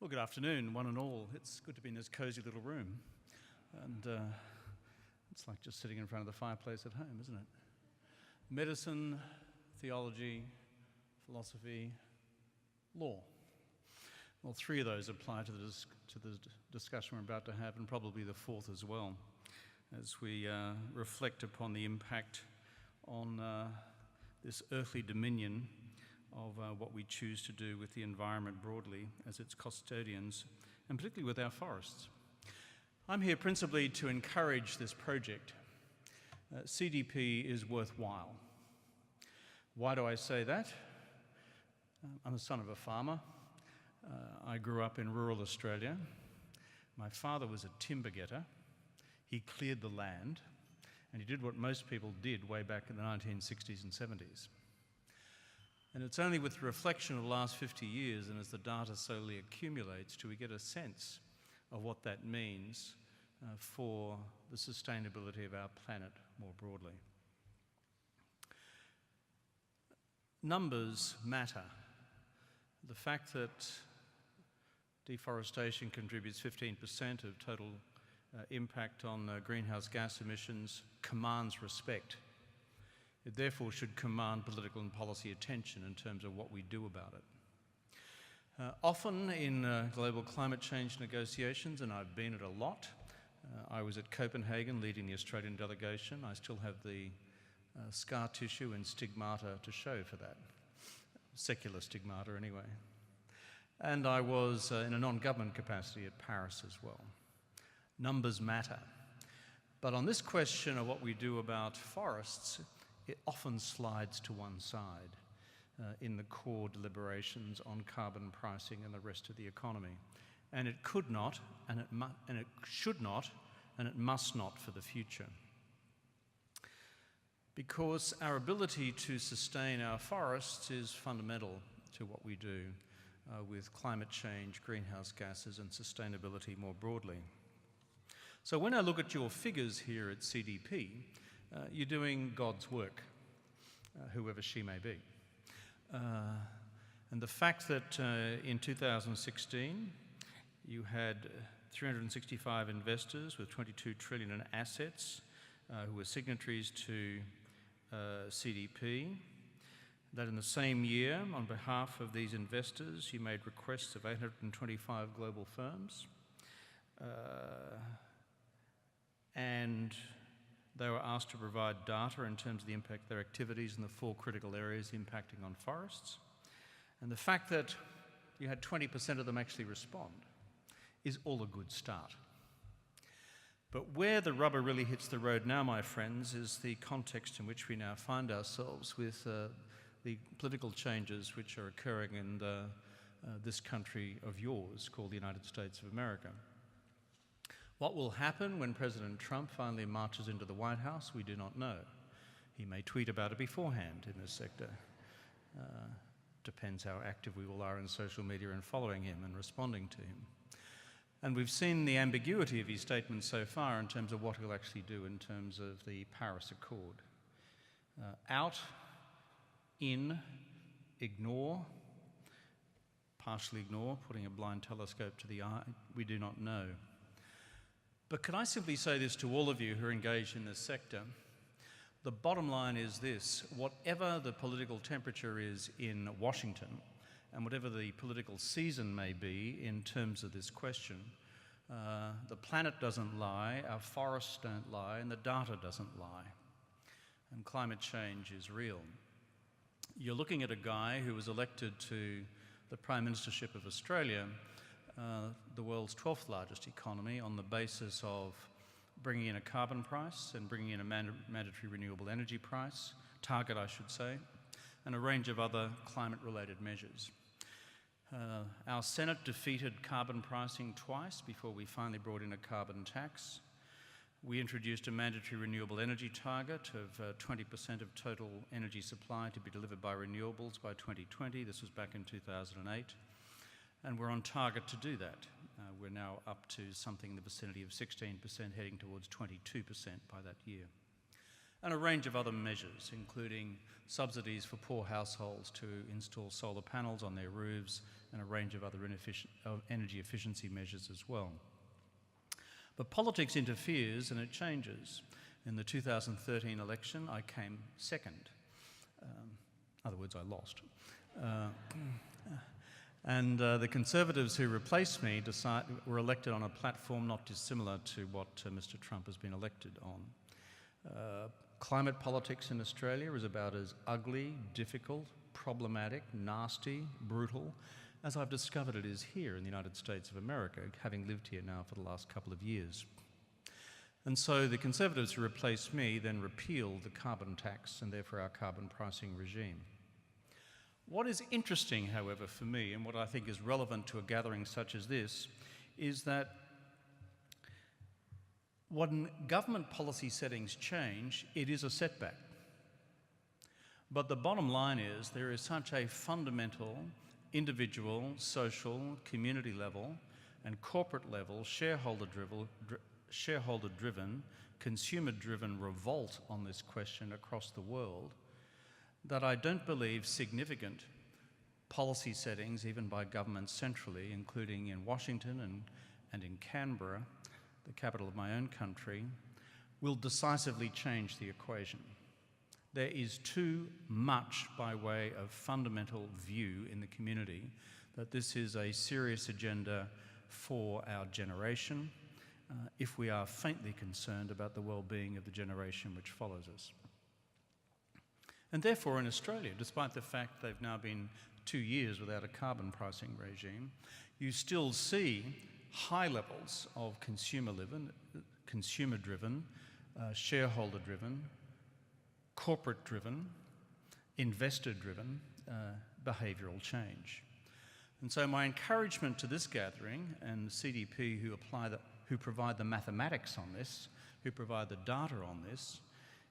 Well, good afternoon, one and all. It's good to be in this cosy little room. And it's like just sitting in front of the fireplace at home, isn't it? Medicine, theology, philosophy, law. Well, three of those apply to the discussion we're about to have, and probably the fourth as well, as we reflect upon the impact on this earthly dominion of what we choose to do with the environment broadly as its custodians, and particularly with our forests. I'm here principally to encourage this project. CDP is worthwhile. Why do I say that? I'm the son of a farmer. I grew up in rural Australia. My father was a timber getter. He cleared the land, and he did what most people did way back in the 1960s and 70s. And it's only with the reflection of the last 50 years and as the data slowly accumulates do we get a sense of what that means for the sustainability of our planet more broadly. Numbers matter. The fact that deforestation contributes 15% of total impact on greenhouse gas emissions commands respect. It therefore should command political and policy attention in terms of what we do about it. Often in global climate change negotiations, and I've been at a lot, I was at Copenhagen leading the Australian delegation. I still have the scar tissue and stigmata to show for that, secular stigmata anyway. And I was in a non-government capacity at Paris as well. Numbers matter. But on this question of what we do about forests, it often slides to one side in the core deliberations on carbon pricing and the rest of the economy. And it could not, and it should not, and it must not for the future. Because our ability to sustain our forests is fundamental to what we do with climate change, greenhouse gases, and sustainability more broadly. So when I look at your figures here at CDP, you're doing God's work, whoever she may be. And the fact that in 2016 you had 365 investors with 22 trillion in assets who were signatories to CDP, that in the same year, on behalf of these investors, you made requests of 825 global firms, and they were asked to provide data in terms of the impact of their activities in the 4 critical areas impacting on forests. And the fact that you had 20% of them actually respond is all a good start. But where the rubber really hits the road now, my friends, is the context in which we now find ourselves with the political changes which are occurring in this country of yours called the United States of America. What will happen when President Trump finally marches into the White House, we do not know. He may tweet about it beforehand in this sector. Depends how active we all are in social media and following him and responding to him. And we've seen the ambiguity of his statements so far in terms of what he'll actually do in terms of the Paris Accord. Out, in, ignore, partially ignore, putting a blind telescope to the eye, we do not know. But can I simply say this to all of you who are engaged in this sector? The bottom line is this: whatever the political temperature is in Washington, and whatever the political season may be in terms of this question, the planet doesn't lie, our forests don't lie, and the data doesn't lie. And climate change is real. You're looking at a guy who was elected to the Prime Ministership of Australia, the world's 12th largest economy, on the basis of bringing in a carbon price and bringing in a mandatory renewable energy price, target I should say, and a range of other climate-related measures. Our Senate defeated carbon pricing twice before we finally brought in a carbon tax. We introduced a mandatory renewable energy target of 20% of total energy supply to be delivered by renewables by 2020. This was back in 2008. And we're on target to do that. We're now up to something in the vicinity of 16%, heading towards 22% by that year. and a range of other measures, including subsidies for poor households to install solar panels on their roofs and a range of other energy efficiency measures as well. But politics interferes and it changes. In the 2013 election, I came second. In other words, I lost. And the Conservatives who replaced me were elected on a platform not dissimilar to what Mr. Trump has been elected on. Climate politics in Australia is about as ugly, difficult, problematic, nasty, brutal as I've discovered it is here in the United States of America, having lived here now for the last couple of years. And so the Conservatives who replaced me then repealed the carbon tax and therefore our carbon pricing regime. What is interesting, however, for me, and what I think is relevant to a gathering such as this, is that when government policy settings change, it is a setback. But the bottom line is there is such a fundamental individual, social, community level and corporate level, shareholder-driven, consumer-driven revolt on this question across the world that I don't believe significant policy settings, even by governments centrally, including in Washington and in Canberra, the capital of my own country, will decisively change the equation. There is too much by way of fundamental view in the community that this is a serious agenda for our generation, if we are faintly concerned about the well-being of the generation which follows us. And therefore in Australia, despite the fact they've now been 2 years without a carbon pricing regime, you still see high levels of consumer-driven, shareholder-driven, corporate-driven, investor-driven behavioural change. And so my encouragement to this gathering and the CDP who provide the mathematics on this, who provide the data on this,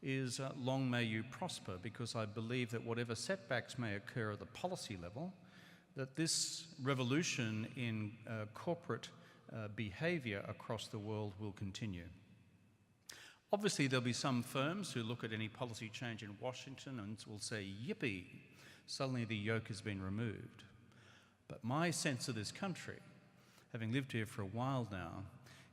is long may you prosper, because I believe that whatever setbacks may occur at the policy level, that this revolution in corporate behaviour across the world will continue. Obviously, there'll be some firms who look at any policy change in Washington and will say, yippee, suddenly the yoke has been removed. But my sense of this country, having lived here for a while now,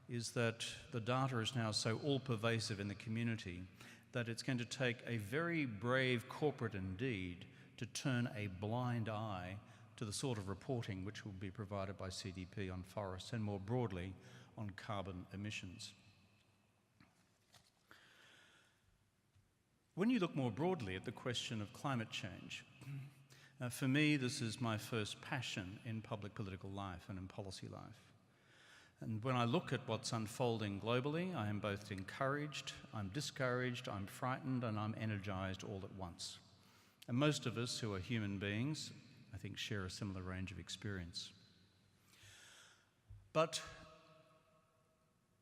is that the data is now so all-pervasive in the community that it's going to take a very brave corporate indeed to turn a blind eye to the sort of reporting which will be provided by CDP on forests and more broadly on carbon emissions. When you look more broadly at the question of climate change, for me this is my first passion in public political life and in policy life. And when I look at what's unfolding globally, I am both encouraged, I'm discouraged, I'm frightened, and I'm energised all at once. And most of us who are human beings, I think, share a similar range of experience. But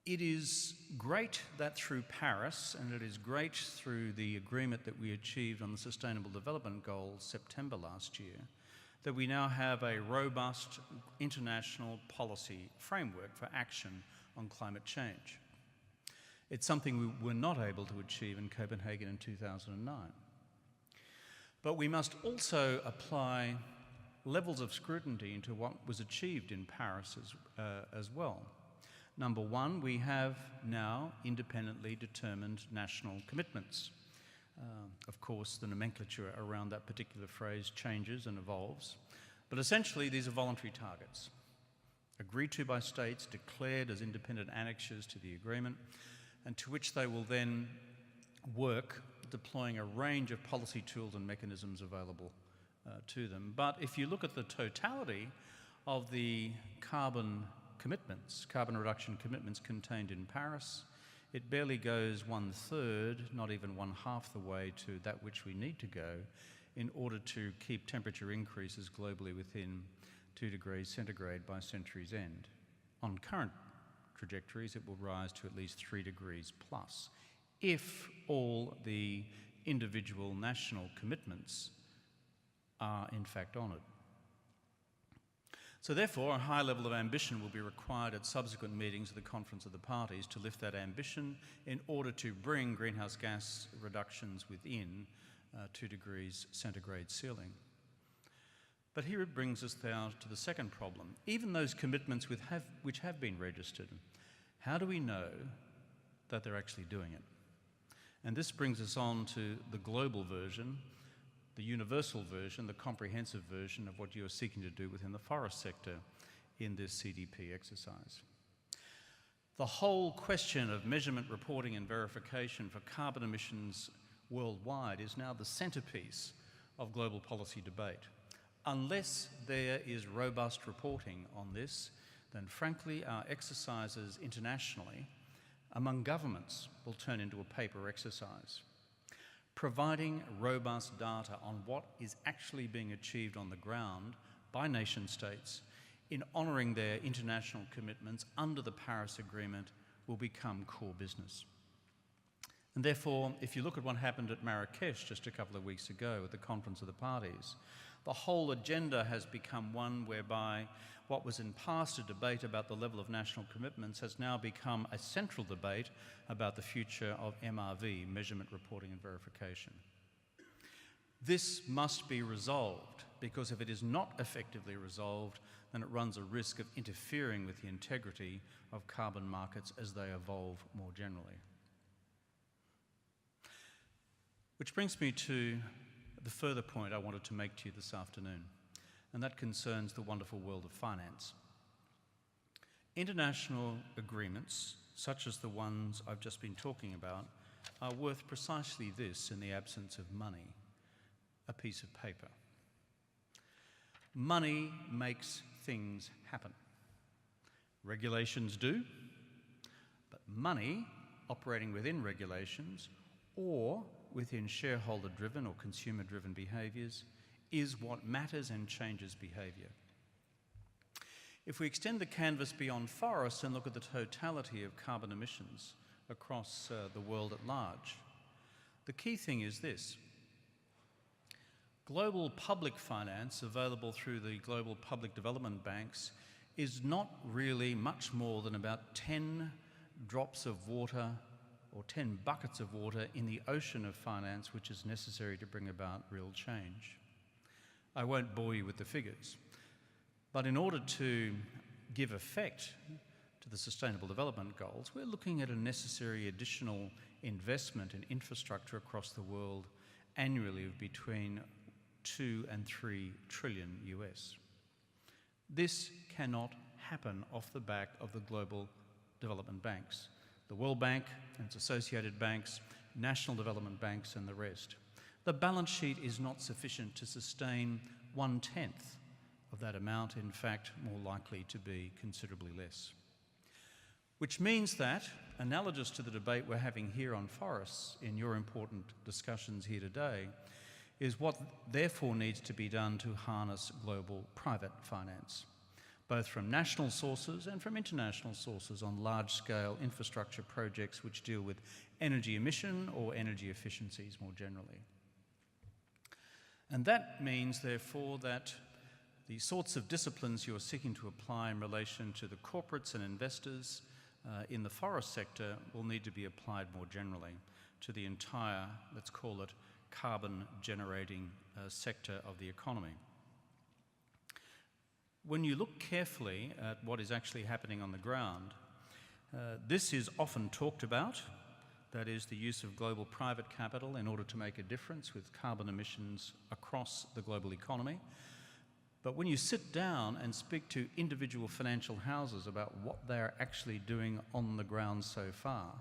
it is great that through Paris, and it is great through the agreement that we achieved on the Sustainable Development Goals September last year, that we now have a robust international policy framework for action on climate change. It's something we were not able to achieve in Copenhagen in 2009. But we must also apply levels of scrutiny into what was achieved in Paris as well. Number one, we have now independently determined national commitments. Of course, the nomenclature around that particular phrase changes and evolves, but essentially these are voluntary targets, agreed to by states, declared as independent annexures to the agreement, and to which they will then work, deploying a range of policy tools and mechanisms available to them. But if you look at the totality of the carbon reduction commitments contained in Paris, it barely goes 1/3, not even 1/2 the way to that which we need to go in order to keep temperature increases globally within 2 degrees centigrade by century's end. On current trajectories, it will rise to at least 3 degrees plus, if all the individual national commitments are in fact honoured. So therefore, a high level of ambition will be required at subsequent meetings of the Conference of the Parties to lift that ambition in order to bring greenhouse gas reductions within 2 degrees centigrade ceiling. But here it brings us now to the second problem. Even those commitments which have been registered, how do we know that they're actually doing it? And this brings us on to the global version, the universal version, the comprehensive version of what you are seeking to do within the forest sector in this CDP exercise. The whole question of measurement, reporting and verification for carbon emissions worldwide is now the centrepiece of global policy debate. Unless there is robust reporting on this, then frankly our exercises internationally among governments will turn into a paper exercise. Providing robust data on what is actually being achieved on the ground by nation states in honouring their international commitments under the Paris Agreement will become core business. And therefore, if you look at what happened at Marrakesh just a couple of weeks ago at the Conference of the Parties, the whole agenda has become one whereby what was in past a debate about the level of national commitments has now become a central debate about the future of MRV, measurement, reporting and verification. This must be resolved, because if it is not effectively resolved, then it runs a risk of interfering with the integrity of carbon markets as they evolve more generally. Which brings me to the further point I wanted to make to you this afternoon, and that concerns the wonderful world of finance. International agreements, such as the ones I've just been talking about, are worth precisely this in the absence of money: a piece of paper. Money makes things happen. Regulations do, but money operating within regulations or within shareholder-driven or consumer-driven behaviours is what matters and changes behaviour. If we extend the canvas beyond forests and look at the totality of carbon emissions across the world at large, the key thing is this: global public finance available through the global public development banks is not really much more than about 10 drops of water or 10 buckets of water in the ocean of finance which is necessary to bring about real change. I won't bore you with the figures, but in order to give effect to the Sustainable Development Goals, we're looking at a necessary additional investment in infrastructure across the world annually of between 2 and 3 trillion US. This cannot happen off the back of the global development banks, the World Bank and its associated banks, national development banks and the rest. The balance sheet is not sufficient to sustain 1/10 of that amount, in fact, more likely to be considerably less. Which means that, analogous to the debate we're having here on forests in your important discussions here today, is what therefore needs to be done to harness global private finance, both from national sources and from international sources on large-scale infrastructure projects which deal with energy emission or energy efficiencies more generally. And that means, therefore, that the sorts of disciplines you're seeking to apply in relation to the corporates and investors in the forest sector will need to be applied more generally to the entire, let's call it, carbon-generating sector of the economy. When you look carefully at what is actually happening on the ground, this is often talked about, that is the use of global private capital in order to make a difference with carbon emissions across the global economy. But when you sit down and speak to individual financial houses about what they're actually doing on the ground so far,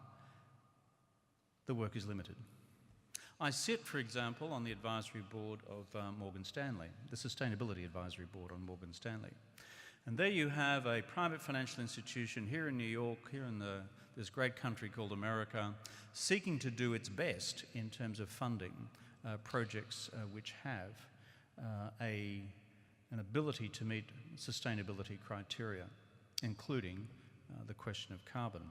the work is limited. I sit, for example, on the advisory board of Morgan Stanley, the Sustainability Advisory Board on Morgan Stanley. And there you have a private financial institution here in New York, here in this great country called America, seeking to do its best in terms of funding projects which have an ability to meet sustainability criteria, including the question of carbon.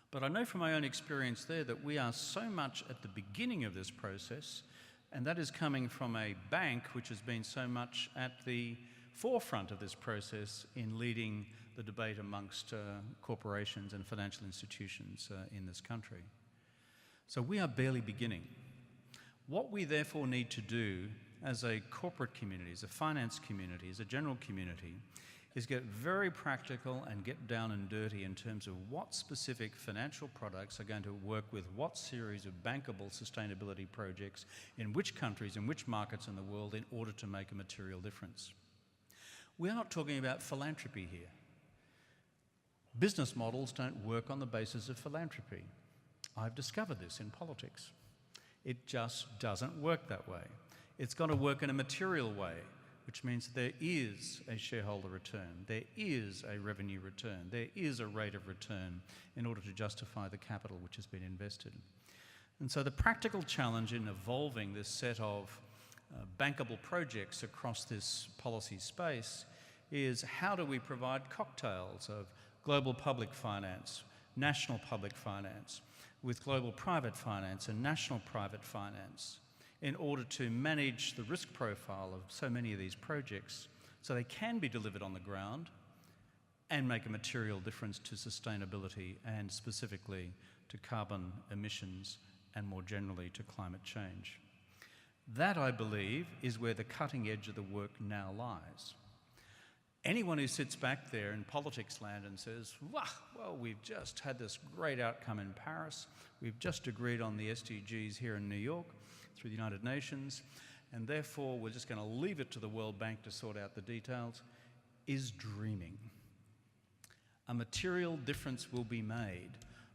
But I know from my own experience there that we are so much at the beginning of this process, and that is coming from a bank which has been so much at the forefront of this process in leading the debate amongst corporations and financial institutions in this country. So we are barely beginning. What we therefore need to do as a corporate community, as a finance community, as a general community, is get very practical and get down and dirty in terms of what specific financial products are going to work with what series of bankable sustainability projects in which countries, in which markets in the world in order to make a material difference. We're not talking about philanthropy here. Business models don't work on the basis of philanthropy. I've discovered this in politics. It just doesn't work that way. It's got to work in a material way, which means there is a shareholder return, there is a revenue return, there is a rate of return in order to justify the capital which has been invested. And so the practical challenge in evolving this set of bankable projects across this policy space is how do we provide cocktails of global public finance, national public finance, with global private finance and national private finance, in order to manage the risk profile of so many of these projects so they can be delivered on the ground and make a material difference to sustainability and specifically to carbon emissions and more generally to climate change. That, I believe, is where the cutting edge of the work now lies. Anyone who sits back there in politics land and says, well, we've just had this great outcome in Paris, we've just agreed on the SDGs here in New York, through the United Nations, and therefore we're just going to leave it to the World Bank to sort out the details, is dreaming. A material difference will be made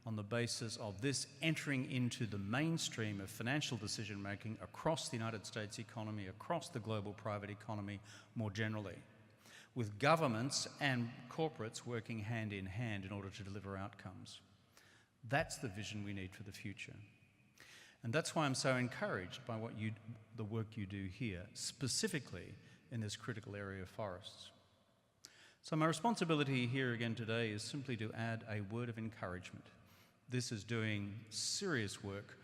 on the basis of this entering into the mainstream of financial decision-making across the United States economy, across the global private economy more generally, with governments and corporates working hand in hand in order to deliver outcomes. That's the vision we need for the future. And that's why I'm so encouraged by the work you do here, specifically in this critical area of forests. So my responsibility here again today is simply to add a word of encouragement. This is doing serious work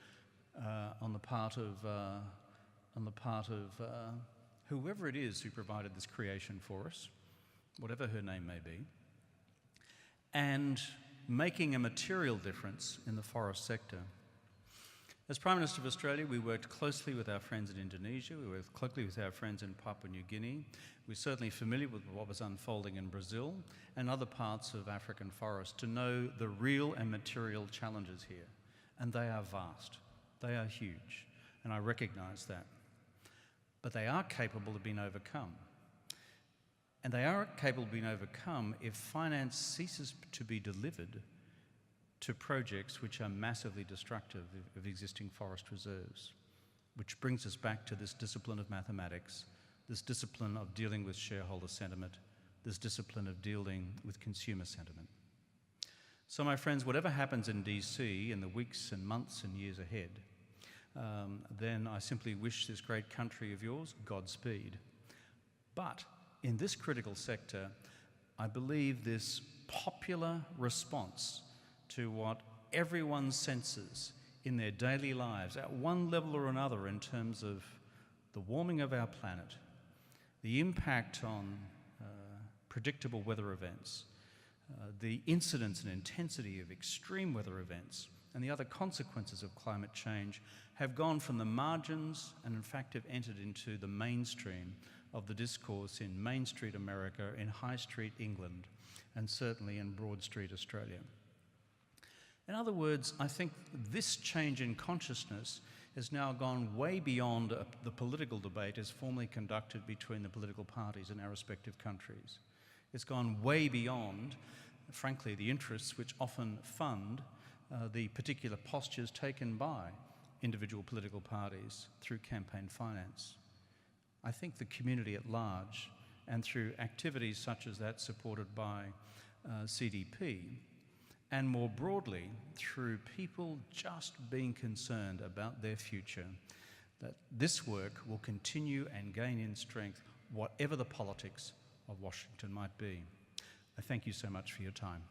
on the part of whoever it is who provided this creation for us, whatever her name may be, and making a material difference in the forest sector. As Prime Minister of Australia, we worked closely with our friends in Indonesia, we worked closely with our friends in Papua New Guinea. We're certainly familiar with what was unfolding in Brazil and other parts of African forest to know the real and material challenges here. And they are vast, they are huge, and I recognise that. But they are capable of being overcome. And they are capable of being overcome if finance ceases to be delivered to projects which are massively destructive of existing forest reserves, which brings us back to this discipline of mathematics, this discipline of dealing with shareholder sentiment, this discipline of dealing with consumer sentiment. So my friends, whatever happens in DC in the weeks and months and years ahead, then I simply wish this great country of yours Godspeed. But in this critical sector, I believe this popular response to what everyone senses in their daily lives at one level or another in terms of the warming of our planet, the impact on predictable weather events, the incidence and intensity of extreme weather events, and the other consequences of climate change have gone from the margins and in fact have entered into the mainstream of the discourse in Main Street America, in High Street England, and certainly in Broad Street Australia. In other words, I think this change in consciousness has now gone way beyond the political debate as formerly conducted between the political parties in our respective countries. It's gone way beyond, frankly, the interests which often fund the particular postures taken by individual political parties through campaign finance. I think the community at large, and through activities such as that supported by CDP, and more broadly through people just being concerned about their future, that this work will continue and gain in strength whatever the politics of Washington might be. I thank you so much for your time.